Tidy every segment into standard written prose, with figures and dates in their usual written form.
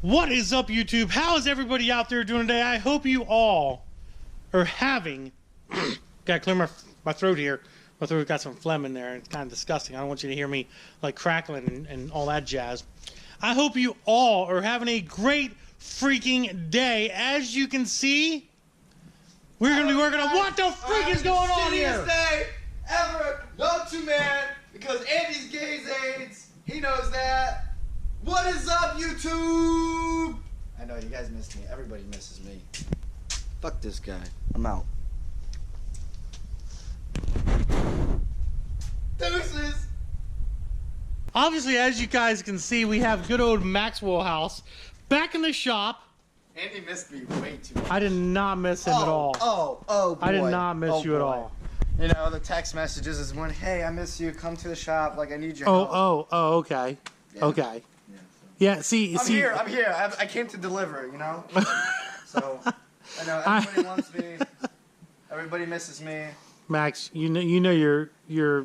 What is up, YouTube? How is everybody out there doing today? I hope you all are having... Gotta clear my throat here. My throat got some phlegm in there. It's kind of disgusting. I don't want you to hear me like crackling and all that jazz. I hope you all are having a great freaking day. As you can see, we're going to be working on what the freak is going on here. Shittiest day ever. No two man, because Andy's gays AIDS. He knows that. What is up, YouTube? I know you guys missed me. Everybody misses me. Fuck this guy. I'm out. Deuces. Obviously, as you guys can see, we have good old Maxwell House back in the shop. Andy missed me way too much. I did not miss him at all. Oh, boy. I did not miss you at all. You know, the text messages is when, hey, I miss you. Come to the shop. Like, I need your help. Oh, okay. Yeah. Okay. Yeah, Yeah, see. I'm here. I came to deliver, you know? So, I know everybody wants me. Everybody misses me. Max, you know you're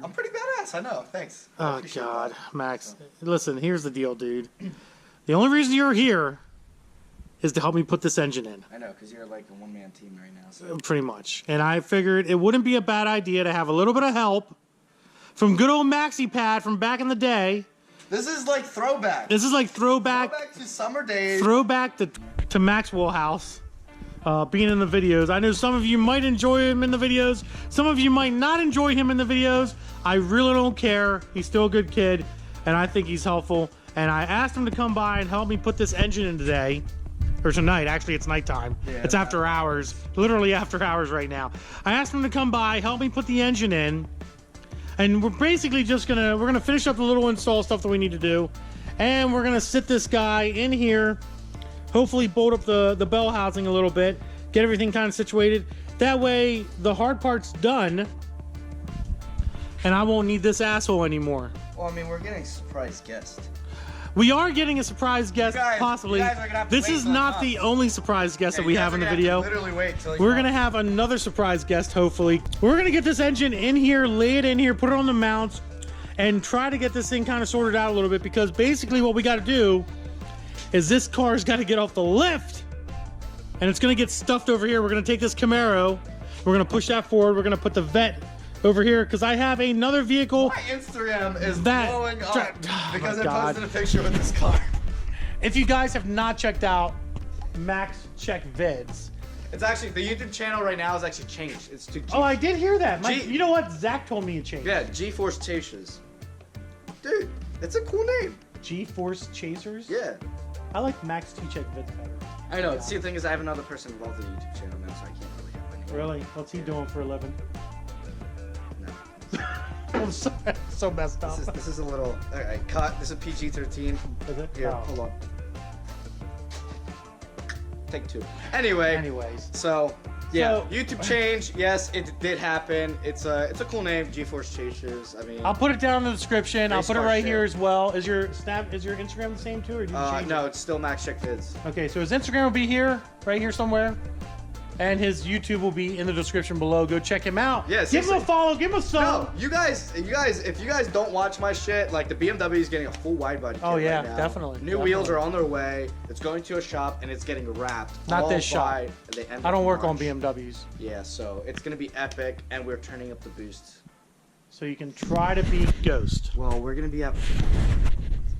I'm pretty badass, I know. Thanks. Oh God, that. Max. Listen, here's the deal, dude. The only reason you're here is to help me put this engine in. I know, because you're like a one-man team right now. So. Pretty much. And I figured it wouldn't be a bad idea to have a little bit of help from good old Maxi Pad from back in the day. This is like throwback. This is like throwback to summer days. Throwback to Maxwell House. Being in the videos. I know some of you might enjoy him in the videos. Some of you might not enjoy him in the videos. I really don't care. He's still a good kid, and I think he's helpful. And I asked him to come by and help me put this engine in today. Or tonight. Actually, it's nighttime. Yeah, it's after hours. Literally after hours right now. I asked him to come by, help me put the engine in. And we're basically just we're gonna finish up the little install stuff that we need to do. And we're gonna sit this guy in here. Hopefully bolt up the bell housing a little bit, get everything kind of situated. That way the hard part's done and I won't need this asshole anymore. Well, I mean, we're getting a surprise guest. We are getting a surprise guest, possibly. This is not the only surprise guest that we have in the video. Literally wait till we're gonna have another surprise guest, hopefully. We're gonna get this engine in here, lay it in here, put it on the mounts, and try to get this thing kind of sorted out a little bit, because basically what we gotta do is this car's got to get off the lift and it's going to get stuffed over here. We're going to take this Camaro, we're going to push that forward, we're going to put the Vet over here, because I have another vehicle. My Instagram is blowing up because I posted a picture with this car. If you guys have not checked out Max Check Vids, it's actually, the YouTube channel right now is actually changed. It's to Oh, I did hear that. You know what? Zach told me it changed. Yeah, G-Force Chasers. Dude, it's a cool name. G-Force Chasers? Yeah. I like Max T Check Vids better. I know. See, the thing is, I have another person involved in the YouTube channel now, so I can't really have my name. Really? What's he doing for a living? No. I'm so messed up. This is a little. Alright, cut. This is PG-13. Is it? Here, hold on. Take two. Anyways. So, yeah, YouTube change. Yes, it did happen. It's a cool name, GeForce Chasers. I mean, I'll put it down in the description. I'll put it right here as well. Is your Instagram the same too, or do you change no, it? it's still Max Check Vids. Okay, so his Instagram will be here, right here somewhere, and his YouTube will be in the description below. Go check him out. Yes. Give him a follow. Give him a sub. No, you guys, if you guys don't watch my shit, like the BMW is getting a full wide body. Oh yeah, right now. definitely. New wheels are on their way. It's going to a shop and it's getting wrapped. Not this shop. I don't work on March. BMWs. Yeah, so it's gonna be epic, and we're turning up the boost. So you can try to beat Ghost. Well, we're gonna be at.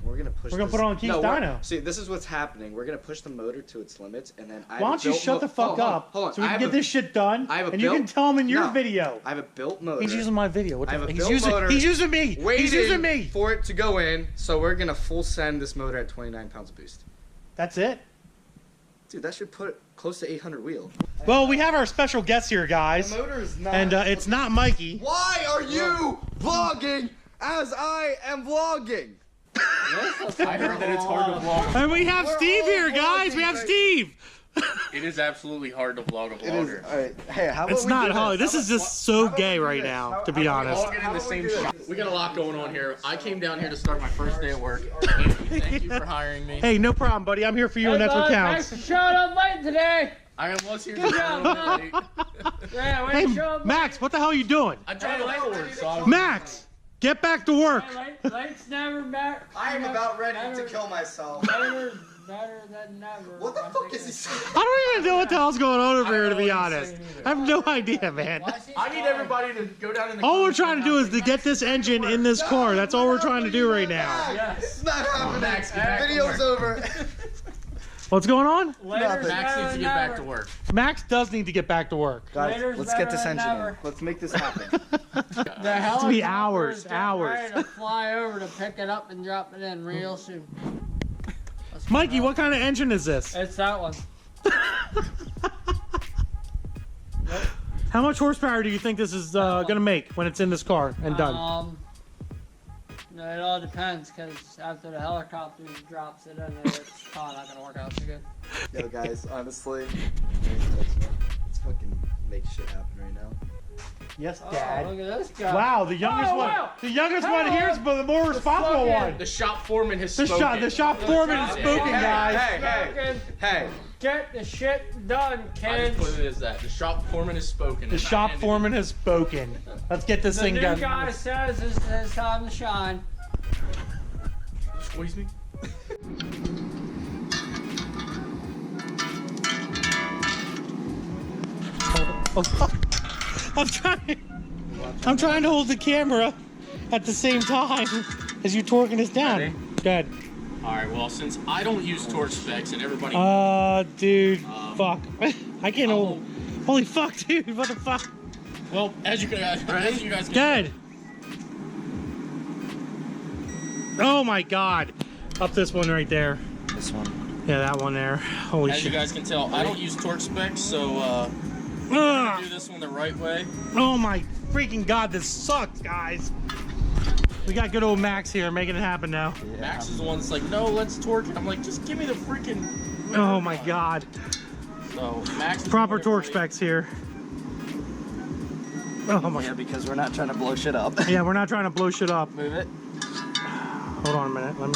We're gonna push. We're gonna put it on Keith's dyno. See, this is what's happening. We're gonna push the motor to its limits, and then Why don't you shut the fuck up? Hold on. So we can get this shit done. And you can tell him in your video. I have a built motor. He's using my video. What the fuck? He's using me. He's using me. For it to go in, so we're gonna full send this motor at 29 pounds of boost. That's it. Dude, that should put it close to 800 wheel. Well, we have our special guest here, guys. The motor is not. And it's not Mikey. Why are you vlogging as I am vlogging? I heard that it's hard to vlog. And we have Steve here, guys. We have Steve. It is absolutely hard to vlog a vlogger. Alright, hey, how about It's not hard. This is just so gay right now, to be honest. All get in the same shop. We got a lot going on here. I came down here to start my first day at work. Thank you for hiring me. Hey, no problem, buddy. I'm here for you, and that's what counts. Thanks for showing up late today. I was here just a little bit late. Yeah, way Hey, to show up Max, what the hell are you doing? I tried to forward, so I was Max, get back to work. late. Late's never back. I am about ready to kill myself. Never better than never. What the fuck is he saying? I don't even know what the hell's going on over here, to be honest. I have no idea, man. I need everybody to go down in the All we're comments trying to do is to get this engine in this car. That's all we're trying to do right now. Yes. It's not happening. Max, get back to Video's work. over. What's going on? Later's Max better needs to than get back never. to work. Max does need to get back to work. Guys, Later's let's get this better than engine in. ever. Let's make this happen. The helicopter be hours, is getting hours. ready to fly over to pick it up and drop it in real soon. Let's Mikey, go. what kind of engine is this? It's that one. How much horsepower do you think this is gonna make when it's in this car and done? It all depends, because after the helicopter drops it in, it's probably not gonna work out too good. Yo, guys, honestly, let's fucking make shit happen right now. Yes, Oh, look at this guy. Wow, the youngest one. wow. The youngest one here is the more responsible one. The shop foreman has The spoken. shop foreman is spoken, guys. Hey. Get the shit done, I just put kids. it as that. The shop foreman has spoken. The shop foreman has spoken. Let's get this The thing new done. guy says it's his time to shine. Squeeze me. I'm trying to hold the camera at the same time as you torquing this down. Ready? Good. All right. Well, since I don't use torch specs and everybody, Dude, fuck. I can't I'll hold. Holy fuck, dude. What the fuck? well, as you guys can Good. Oh my god. Up this one right there. This one. Yeah, that one there. Holy As you shit. guys can tell, I don't use torch specs, so Ugh. do this one the right way. Oh my freaking god, this sucks, guys. We got good old Max here making it happen now. Max is the one that's like, no, let's torque it. I'm like, just give me the freaking. Oh my god. So Max. is Proper doing it torque right. specs here. Oh my Yeah, because we're not trying to blow shit up. Yeah, we're not trying to blow shit up. Move it. Hold on a minute. Let me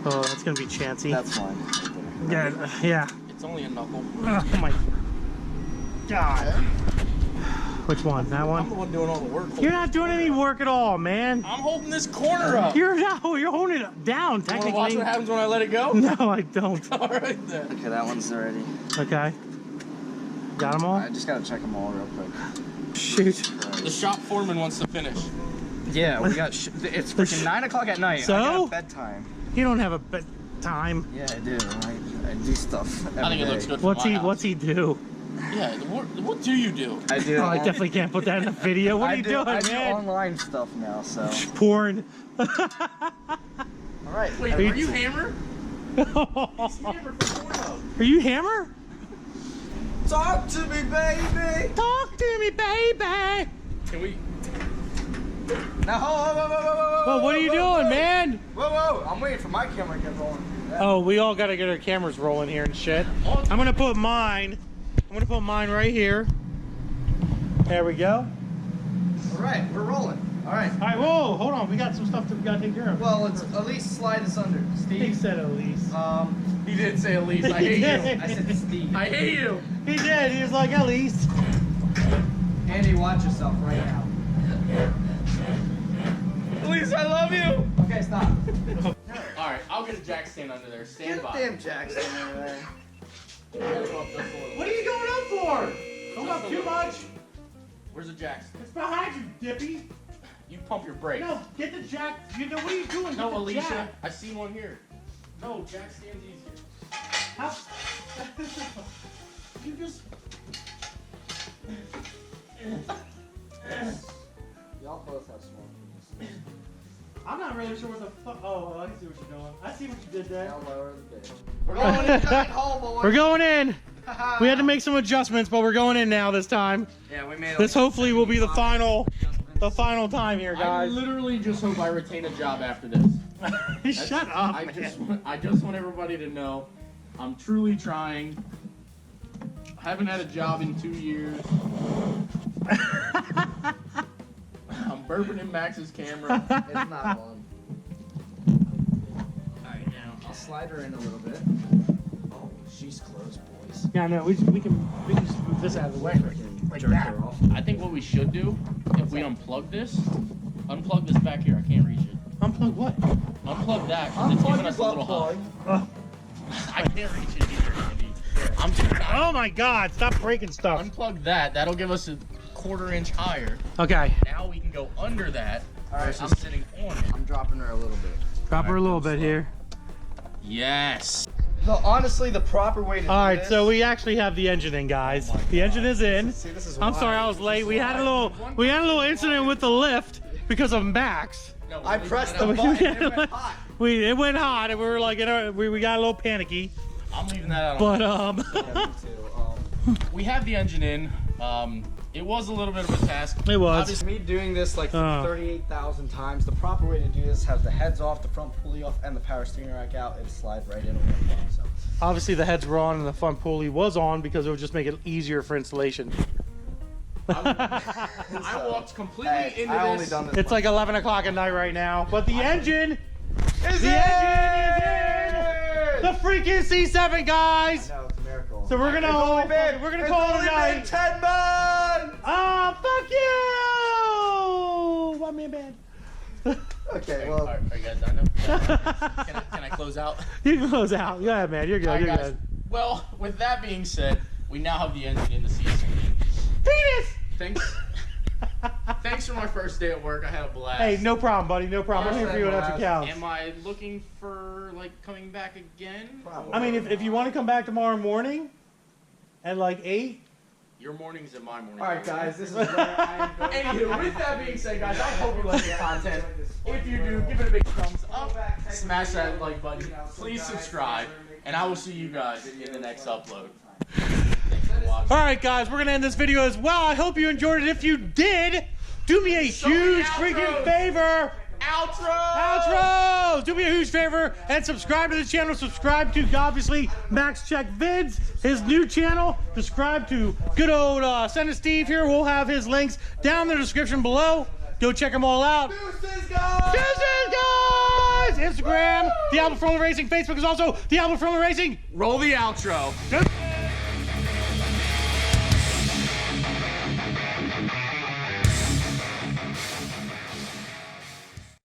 Oh, that's gonna be chancy. That's fine. Right there. Yeah. It's only a knuckle. Oh my god. Which one? That I'm one? the one doing all the work. You're not doing any work at all, man. I'm holding this corner up. You're holding it down, You wanna technically. watch what happens when I let it go? No, I don't. All right then. Okay, that one's already. Okay. Got them all? I just gotta check them all real quick. Shoot. The shop foreman wants to finish. Yeah, we got. It's freaking 9 o'clock at night. So? I got bedtime. You don't have a bedtime. Yeah, I do. I do stuff. Every I think it day. looks good for my house. What's he do? Yeah, what do you do? I do. Oh, I definitely can't put that in the video. What are you doing, I do man? online stuff now, so. Porn. All right. Wait, Are you- are you Hammer? Hammer from Pornhub. Are you Hammer? Talk to me, baby. Talk to me, baby. Can we? Now, whoa. Well, what are you doing, man? Whoa. I'm waiting for my camera to get rolling. Oh, we all gotta get our cameras rolling here and shit. I'm gonna put mine right here. There we go. All right, we're rolling. All right. All right, whoa, hold on. We got some stuff that we gotta take care of. Well, let's at least slide this under. He Steve. said Elise. He did say Elise. I hate He you. did. I said Steve. I hate you. He did. He was like, Elise. Andy, watch yourself right now. Elise, I love you. Okay, stop. All right, I'll get a jack stand under there. Stand by. Damn Jackson over there. What are you going up for? Don't up too much. Where's the jack stand? It's behind you, Dippy. You pump your brakes. No, get the jack. You know what are you doing? No, Get the Alicia. jack. I see one here. No, jack stand's easier. How? You just. Y'all both have small penis. I'm not really sure what the fuck. Oh, I see what you're doing. I see what you did there. Now lower the bitch. We're going in. We're going in. We had to make some adjustments, but we're going in now this time. Yeah, we made This hopefully will be the final time here, I guys. literally just hope I retain a job after this. Shut up, I man. just want everybody to know I'm truly trying. I haven't had a job in 2 years. I'm burping in Max's camera. It's not one. Alright, now I'll slide her in a little bit. Oh, she's close, boys. Yeah, no, we can just move this out of the way. Like Jerk that. her off. I think what we should do, if we unplug this back here, I can't reach it. Unplug what? Unplug that, because it's giving us a little hot. I can't reach it either, Andy. I'm too tired. Oh my God! Stop breaking stuff. Unplug that. That'll give us a 1/4 inch higher. Okay. Now we can go under that versus I'm sitting on it. I'm dropping her a little bit. Drop her a little bit here. Yes. No, honestly, the proper way to do All right, this. so we actually have the engine in, guys. The engine is in. See, this is I'm why. sorry I was late. We had a little incident with the lift because of Max. No, I pressed the We- button and it went hot. It went hot and we were like we got a little panicky. I'm leaving that out. But Yeah, me too. We have the engine in. It was a little bit of a task. It was. Obviously, Me doing this like Oh. 38,000 times, the proper way to do this, have the heads off, the front pulley off, and the power steering rack out, and slide right in. So. obviously the heads were on and the front pulley was on because it would just make it easier for installation. I walked completely Hey, into I only this. done this. It's like 11 o'clock at night right now, but the engine Is the it? engine is in! The freaking C7, guys! No, it's a miracle. So we're gonna call it a night. 10 months. Oh, fuck you! Want me in bed? Okay, Are, well, are you guys done now? Can I close out? You can close out. Yeah, man, you're good. All right, You're guys. good. Well, with that being said, we now have the engine in the season. Penis! Thanks for my first day at work. I had a blast. Hey, no problem, buddy. No problem. I'm here for you. That's what counts. Am I looking for like coming back again? Probably. I mean, if you want to come back tomorrow morning at like 8, Your mornings and my mornings. all right, guys, this is where I am going. Anywho, with that being said, guys, I hope you like the content. If you do, give it a big thumbs up, smash that like button, please subscribe, and I will see you guys in the next upload. Thanks for watching. all right, guys, we're gonna end this video as well. I hope you enjoyed it. If you did, do me a huge freaking favor. Outro! Do me a huge favor and subscribe to the channel. Subscribe to, obviously, Max Check Vids, his new channel. Subscribe to good old Send Steve here. We'll have his links down in the description below. Go check them all out. Deuces, guys! Deuces, guys! Instagram, The Performance Racing. Facebook is also The Performance Racing. Roll the outro. Deuces.